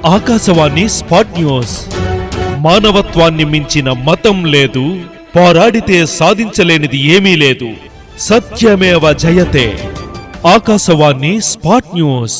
Akashvani spot news. మానవత్వాన్ని మించిన మతం లేదు, పోరాడితే సాధించలేనిది ఏమీ లేదు. సత్యమేవ జయతే. Akashvani spot news.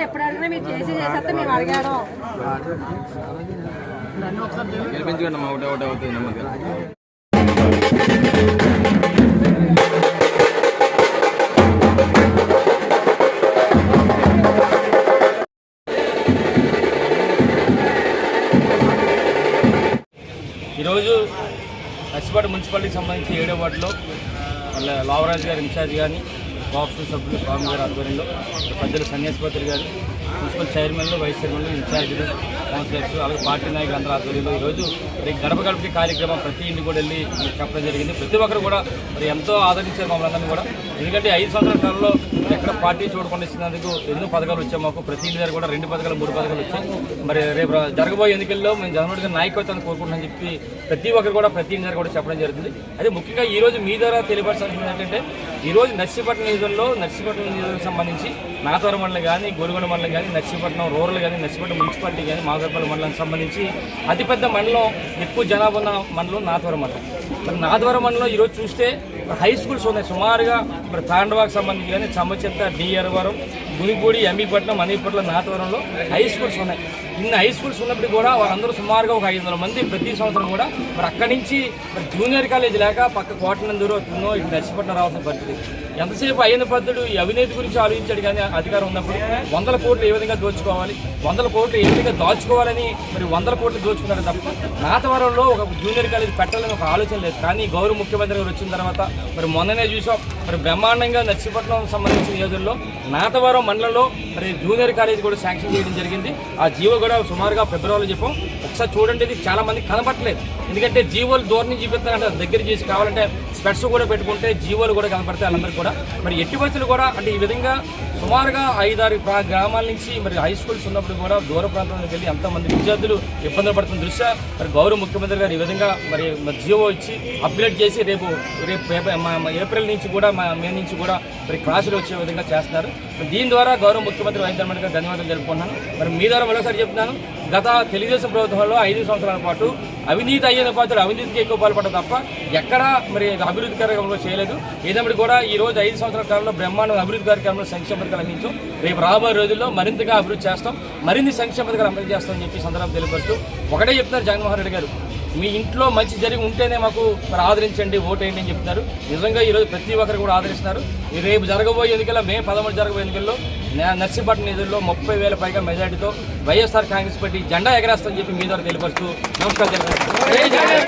ఎప్పుడు అడిగినా మీరు చేసేస్తే మేము అడిగాడు. ఈరోజు నర్సిపేట మున్సిపాలిటీకి సంబంధించి 7వ వార్డులో లావరాజు గారు ఇన్ఛార్జ్ కానీ, కోఆప్షన్ సభ్యులు స్వామి గారి ఆధ్వర్యంలో పెద్దలు సన్యాసిపతులు గారు, మున్సిపల్ చైర్మన్లు, వైస్ చైర్మన్లు, ఇన్ఛార్జీలు, కౌన్సిలర్స్, అలాగే పార్టీ నాయకులు అందరూ ఆధ్వర్యంలో ఈరోజు గడప గడపకి కార్యక్రమం ప్రతి ఇంటికి కూడా వెళ్ళి చెప్పడం జరిగింది. ప్రతి ఒక్కరు కూడా ఎంతో ఆదరించారు మమ్మల్ని అందరినీ కూడా. ఎందుకంటే 5 సంవత్సరాల కాలంలో ఎక్కడ పార్టీ చూడకుండా ఇచ్చినందుకు ఎన్నో పథకాలు వచ్చాయి. మాకు ప్రతి ఇంటి దగ్గర కూడా 2 పథకాలు 3 పథకాలు వచ్చాయి. మరి రేపు జరగబోయే ఎన్నికల్లో మేము జగన్మోహన్ గారి నాయకత్వాన్ని కోరుకుంటున్నామని చెప్పి ప్రతి ఒక్కరు కూడా ప్రతి ఇంటి దగ్గర కూడా చెప్పడం జరుగుతుంది. అదే ముఖ్యంగా ఈరోజు మీ ద్వారా తెలియపరచాల్సింది ఏంటంటే, ఈరోజు నర్సీపట్నం నియోజకవర్గంలో నర్సీపట్నం నియోజకవర్గం సంబంధించి నాతవరం మండలం కానీ, గోరుగొండ మండలం కానీ, నర్సీపట్నం రూరల్ కానీ, నర్సీపట్నం మున్సిపాలిటీ కానీ, మాగర్పల్లి మండలానికి సంబంధించి అతిపెద్ద మండలం, ఎక్కువ జనాభా ఉన్న మండలం నాతవరం మండలం. మరి నాతవరం మండలం ఈరోజు చూస్తే హై స్కూల్స్ ఉన్నాయి సుమారుగా. మరి తాండవాకి సంబంధించి కానీ, చమ్మచెత్త, డిఆర్వరం, గునిపూడి, ఎంబీపట్నం, మనీపట్నం, నాతవరంలో హై స్కూల్స్ ఉన్నాయి. ఇన్ని హై స్కూల్స్ ఉన్నప్పటికీ కూడా వాళ్ళందరూ సుమారుగా ఒక 500 మంది ప్రతి సంవత్సరం కూడా మరి అక్కడి నుంచి మరి జూనియర్ కాలేజ్ లేక పక్క కోటనందూరు ఇటు నర్సీపట్నం రావాల్సిన పరిస్థితి. ఎంతసేపు అయ్యన పద్ధతులు ఈ అవినీతి గురించి ఆలోచించాడు కానీ అధికారం ఉన్నప్పుడు 100 కోట్లు ఏ విధంగా దోచుకోవాలి, 100 కోట్లు ఏ విధంగా దాచుకోవాలని మరి 100 కోట్లు దోచుకున్నారు తప్ప నాతవరంలో ఒక జూనియర్ కాలేజ్ పెట్టాలని ఒక ఆలోచన లేదు. కానీ గౌరవ ముఖ్యమంత్రి గారు వచ్చిన తర్వాత మరి మొన్ననే చూసాం మరి బ్రహ్మాండంగా నర్సీపట్నం సంబంధించిన నియోజకవర్గంలో నాతవరం మండలంలో మరి జూనియర్ కాలేజ్ కూడా శాంక్షన్ చేయడం జరిగింది. ఆ జీవో కూడా సుమారుగా ఫిబ్రవరిలో చెప్పాం. ఒకసారి చూడండి, ఇది చాలా మంది కనపట్లేదు. ఎందుకంటే జీవోలు దూరం నుంచి చూపిస్తారంటే దగ్గర చేసి కావాలంటే స్పెట్స్ కూడా పెట్టుకుంటే జీవోలు కూడా కనపడతాయి వాళ్ళందరూ కూడా. మరి ఎట్టి బస్సులు కూడా అంటే ఈ విధంగా సుమారుగా 5-6 గ్రామాల నుంచి మరి హై స్కూల్స్ ఉన్నప్పుడు కూడా దూర ప్రాంతాలకు వెళ్ళి ఎంతమంది విద్యార్థులు ఇబ్బందులు పడుతున్న దృష్ట్యా మరి గౌరవ ముఖ్యమంత్రి గారు ఈ విధంగా మరి జీవో ఇచ్చి అప్గ్రేడ్ చేసి రేపు ఏప్రిల్ నుంచి కూడా మే నుంచి కూడా మరి క్లాసులు వచ్చే విధంగా చేస్తున్నారు. దీని ద్వారా గౌరవ ముఖ్యమంత్రి వైఎస్ జగన్మోహన్ గారికి ధన్యవాదాలు తెలుపుకుంటున్నాను. మరి మీ ద్వారా మరోసారి చెప్తున్నాను, గత తెలుగుదేశం ప్రభుత్వంలో 5 సంవత్సరాల పాటు అవినీతి అయ్యే పాత్రలు అవినీతికి ఎక్కువ పాల్పడ్డ తప్ప ఎక్కడా మరి అభివృద్ధి కార్యక్రమంలో చేయలేదు. ఏదైనప్పటికీ కూడా ఈ రోజు 5 సంవత్సరాల కాలంలో బ్రహ్మాండ అభివృద్ధి కార్యక్రమంలో సంక్షేమ పథకాలు అందించాం. రేపు రాబోయే రోజుల్లో మరింతగా అభివృద్ధి చేస్తాం, మరిన్ని సంక్షేమ పథకాలు అమలు చేస్తామని చెప్పి సందర్భం తెలియపరుస్తూ ఒకటే చెప్తున్నారు జగన్మోహన్ రెడ్డి గారు, మీ ఇంట్లో మంచి జరిగి ఉంటేనే మాకు మరి ఆదరించండి, ఓటేయండి అని చెప్తున్నారు. నిజంగా ఈరోజు ప్రతి ఒక్కరు కూడా ఆదరిస్తున్నారు. రేపు జరగబోయే ఎన్నికల్లో మే 13 జరగబోయే ఎన్నికల్లో నర్సీపట్నం నిధుల్లో 30,000 పైగా మెజార్టీతో వైఎస్ఆర్ కాంగ్రెస్ పార్టీ జెండా ఎగరేస్తామని చెప్పి మీ ద్వారా తెలియపరుస్తూ నమస్కారం.